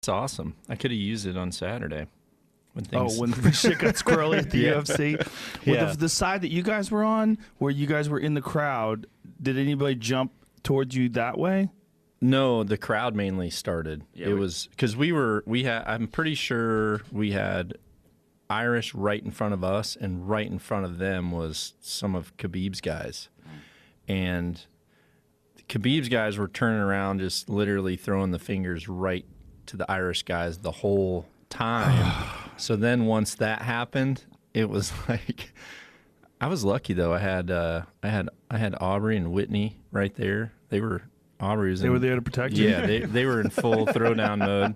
It's awesome. I could have used it on Saturday. When when shit got squirrely at the UFC. Yeah. Well, the side that you guys were on, where you guys were in the crowd, did anybody jump towards you that way? No, the crowd mainly started. Yeah, it was because I'm pretty sure we had Irish right in front of us, and right in front of them was some of Khabib's guys. And Khabib's guys were turning around, just literally throwing the fingers right to the Irish guys the whole time. So then once that happened, it was like, I was lucky though. I had Aubrey and Whitney right there. They were Aubrey's. They were there to protect you. Yeah, they were in full throwdown mode.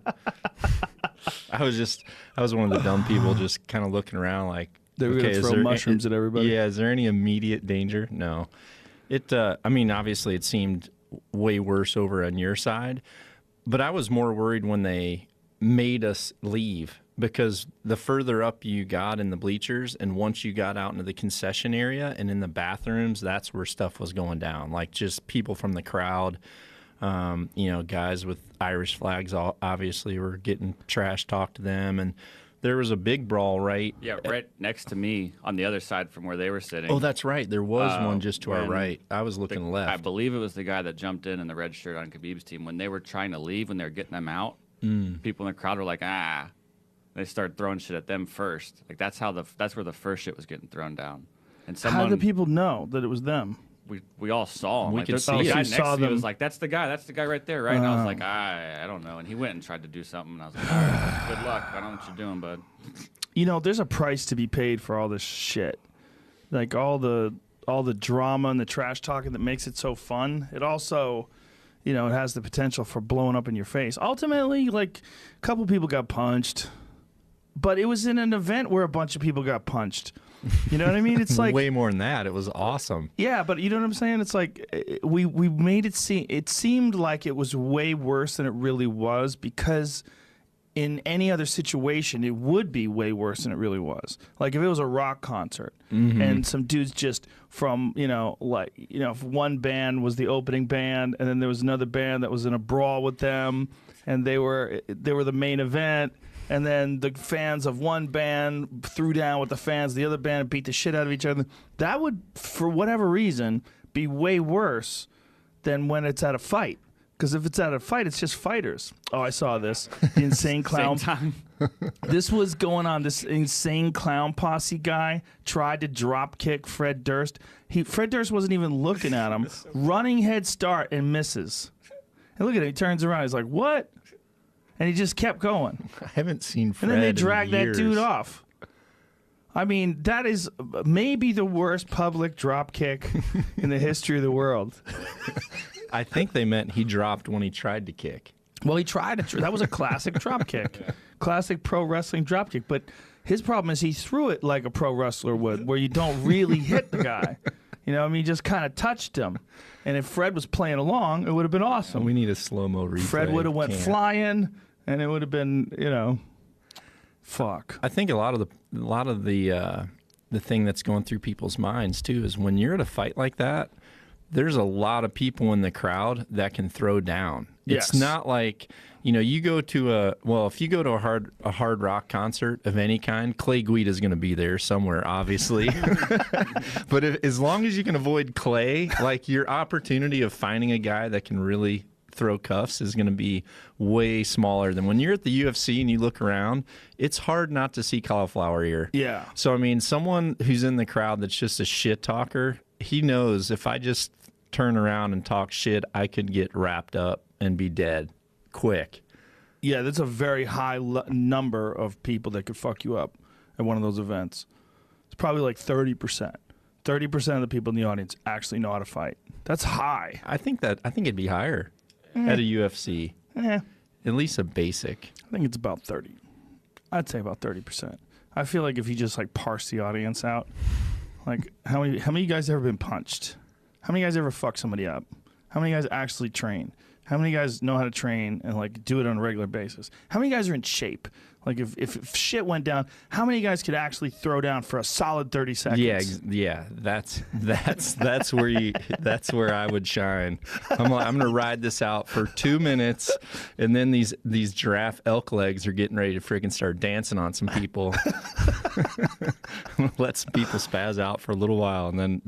I was one of the dumb people just kind of looking around like, They were going to throw mushrooms at everybody. Yeah, is there any immediate danger? No. I mean, obviously it seemed way worse over on your side, but I was more worried when they made us leave, because the further up you got in the bleachers, and once you got out into the concession area and in the bathrooms, that's where stuff was going down. Like just people from the crowd, guys with Irish flags obviously were getting trash talked to them, and there was a big brawl right next to me on the other side from where they were sitting. Oh, that's right. There was one just to our right. I was looking left. I believe it was the guy that jumped in the red shirt on Khabib's team. When they were trying to leave, when they were getting them out, people in the crowd were like, They started throwing shit at them first. Like that's where the first shit was getting thrown down. And how did the people know that it was them? We all saw him. We could see the guy it. next to me was like, that's the guy right there, right? And I was like, I don't know. And he went and tried to do something. And I was like, all right, good luck. I don't know what you're doing, bud. There's a price to be paid for all this shit. Like all the drama and the trash talking that makes it so fun. It also, it has the potential for blowing up in your face. Ultimately, like a couple people got punched, but it was in an event where a bunch of people got punched. You know what I mean? It's like way more than that. It was awesome. Yeah, but you know what I'm saying? It's like we made it seem. It seemed like it was way worse than it really was, because in any other situation it would be way worse than it really was. Like if it was a rock concert and some dudes just from if one band was the opening band and then there was another band that was in a brawl with them and they were the main event. And then the fans of one band threw down with the fans of the other band and beat the shit out of each other. That would, for whatever reason, be way worse than when it's at a fight. Because if it's at a fight, it's just fighters. Oh, I saw this. The Insane Clown. Same time. This was going on. This Insane Clown Posse guy tried to drop kick Fred Durst. Fred Durst wasn't even looking at him. Running head start and misses. And look at him. He turns around. He's like, what? And he just kept going. I haven't seen Fred And then they dragged in that years. dude off. I mean, that is maybe the worst public drop kick in the history of the world. I think they meant he dropped when he tried to kick. Well, he tried to. That was a classic drop kick. Classic pro wrestling drop kick. But his problem is he threw it like a pro wrestler would, where you don't really hit the guy. You just kind of touched him. And if Fred was playing along, it would have been awesome. We need a slow-mo replay. Fred would have went flying, and it would have been, fuck. I think a lot of the thing that's going through people's minds too is when you're at a fight like that, there's a lot of people in the crowd that can throw down. Yes. It's not like, you go to if you go to a hard rock concert of any kind, Clay Guida's going to be there somewhere, obviously. But as long as you can avoid Clay, like your opportunity of finding a guy that can really throw cuffs is going to be way smaller than when you're at the UFC and you look around. It's hard not to see cauliflower ear. Yeah. So, I mean, someone who's in the crowd that's just a shit talker, he knows if I just turn around and talk shit, I could get wrapped up and be dead quick. Yeah, that's a very high number of people that could fuck you up at one of those events. It's probably like 30%. 30% of the people in the audience actually know how to fight. That's high. I think it'd be higher at a UFC. At least a basic. I think it's about 30. I'd say about 30%. I feel like if you just parse the audience out, like how many of you guys ever been punched? How many guys ever fucked somebody up? How many guys actually train? How many guys know how to train and like do it on a regular basis? How many guys are in shape? Like if shit went down, how many guys could actually throw down for a solid 30 seconds? Yeah. That's where I would shine. I'm gonna ride this out for 2 minutes, and then these giraffe elk legs are getting ready to freaking start dancing on some people. Let some people spaz out for a little while, and then